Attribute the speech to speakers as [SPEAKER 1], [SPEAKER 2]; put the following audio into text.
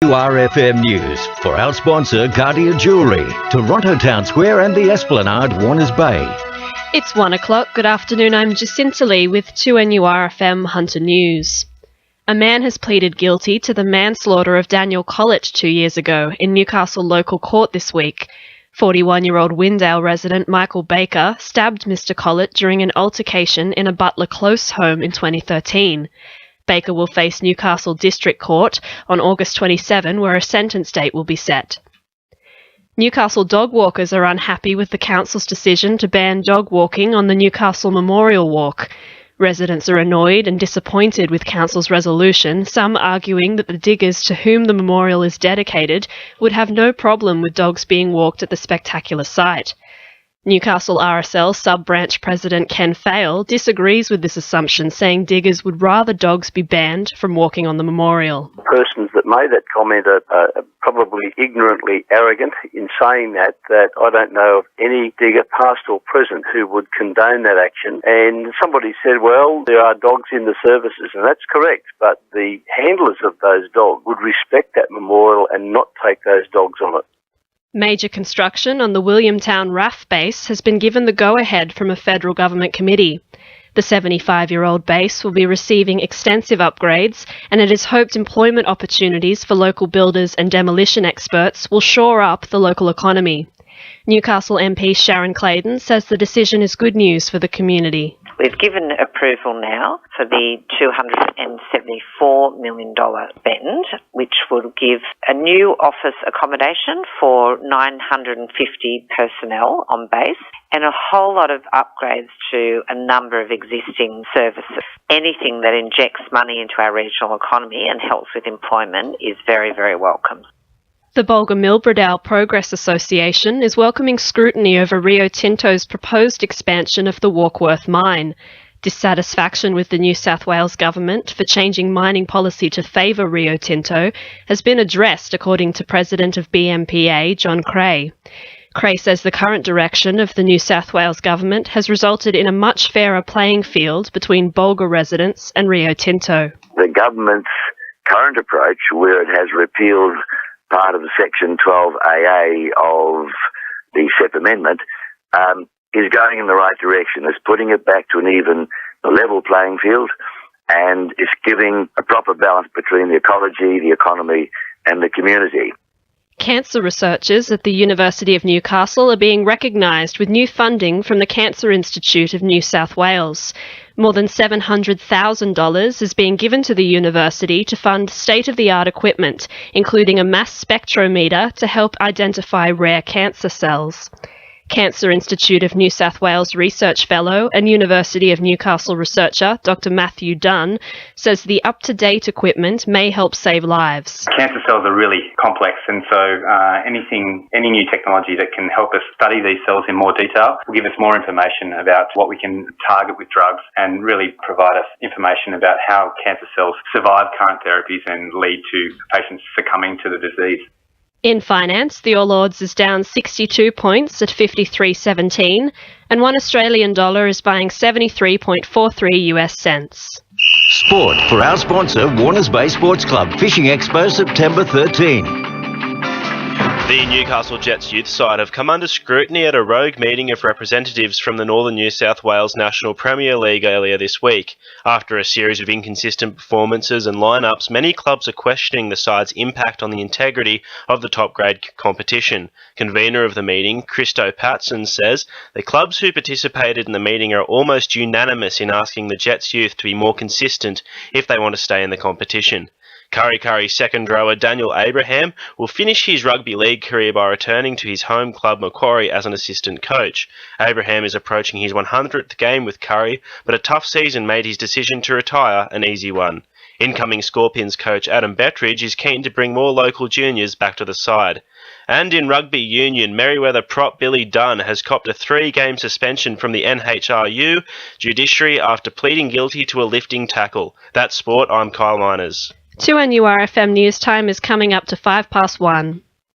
[SPEAKER 1] RFM News for our sponsor Guardia Jewellery, Toronto Town Square and the Esplanade, Warners Bay.
[SPEAKER 2] It's 1 o'clock. Good afternoon, I'm Jacinta with 2NURFM Hunter News. A man has pleaded guilty to the manslaughter of Daniel Collett 2 years ago in Newcastle local court this week. 41-year-old Windale resident Michael Baker stabbed Mr Collett during an altercation in a Butler Close home in 2013. Baker will face Newcastle District Court on August 27, where a sentence date will be set. Newcastle dog walkers are unhappy with the council's decision to ban dog walking on the Newcastle Memorial Walk. Residents are annoyed and disappointed with council's resolution, some arguing that the diggers to whom the memorial is dedicated would have no problem with dogs being walked at the spectacular site. Newcastle RSL sub-branch president Ken Fale disagrees with this assumption, saying diggers would rather dogs be banned from walking on the memorial.
[SPEAKER 3] Persons that made that comment are probably ignorantly arrogant in saying that I don't know of any digger, past or present, who would condone that action. And somebody said, well, there are dogs in the services, and that's correct, but the handlers of those dogs would respect that memorial and not take those dogs on it.
[SPEAKER 2] Major construction on the Williamstown Base has been given the go-ahead from a federal government committee. The 75-year-old base will be receiving extensive upgrades, and it is hoped employment opportunities for local builders and demolition experts will shore up the local economy. Newcastle MP Sharon Clayton says the decision is good news for the community.
[SPEAKER 4] We've given approval now for the $274 million bend, which will give a new office accommodation for 950 personnel on base and a whole lot of upgrades to a number of existing services. Anything that injects money into our regional economy and helps with employment is very, very welcome.
[SPEAKER 2] The Bulga-Milbradale Progress Association is welcoming scrutiny over Rio Tinto's proposed expansion of the Warkworth mine. Dissatisfaction with the New South Wales government for changing mining policy to favour Rio Tinto has been addressed, according to President of BMPA, John Cray. Cray says the current direction of the New South Wales government has resulted in a much fairer playing field between Bulga residents and Rio Tinto.
[SPEAKER 3] The government's current approach, where it has repealed part of the Section 12AA of the SEP amendment, is going in the right direction. It's putting it back to an even level playing field, and it's giving a proper balance between the ecology, the economy and the community.
[SPEAKER 2] Cancer researchers at the University of Newcastle are being recognised with new funding from the Cancer Institute of New South Wales. More than $700,000 is being given to the university to fund state-of-the-art equipment, including a mass spectrometer to help identify rare cancer cells. Cancer Institute of New South Wales Research Fellow and University of Newcastle researcher Dr Matthew Dunn says the up-to-date equipment may help save lives.
[SPEAKER 5] Cancer cells are really complex, and so any new technology that can help us study these cells in more detail will give us more information about what we can target with drugs and really provide us information about how cancer cells survive current therapies and lead to patients succumbing to the disease.
[SPEAKER 2] In finance, the All Ords is down 62 points at 53.17, and $1 Australian is buying 73.43 US cents.
[SPEAKER 1] Sport for our sponsor Warners Bay Sports Club, Fishing Expo, September 13.
[SPEAKER 6] The Newcastle Jets youth side have come under scrutiny at a rogue meeting of representatives from the Northern New South Wales National Premier League earlier this week. After a series of inconsistent performances and lineups, many clubs are questioning the side's impact on the integrity of the top-grade competition. Convener of the meeting, Christo Patson, says the clubs who participated in the meeting are almost unanimous in asking the Jets youth to be more consistent if they want to stay in the competition. Kurri second rower Daniel Abraham will finish his rugby league career by returning to his home club Macquarie as an assistant coach. Abraham is approaching his 100th game with Kurri, but a tough season made his decision to retire an easy one. Incoming Scorpions coach Adam Bettridge is keen to bring more local juniors back to the side. And in rugby union, Merewether prop Billy Dunn has copped a 3-game suspension from the NHRU judiciary after pleading guilty to a lifting tackle. That's sport, I'm Kyle Miners.
[SPEAKER 2] 2NURFM News Time is coming up to 1:05.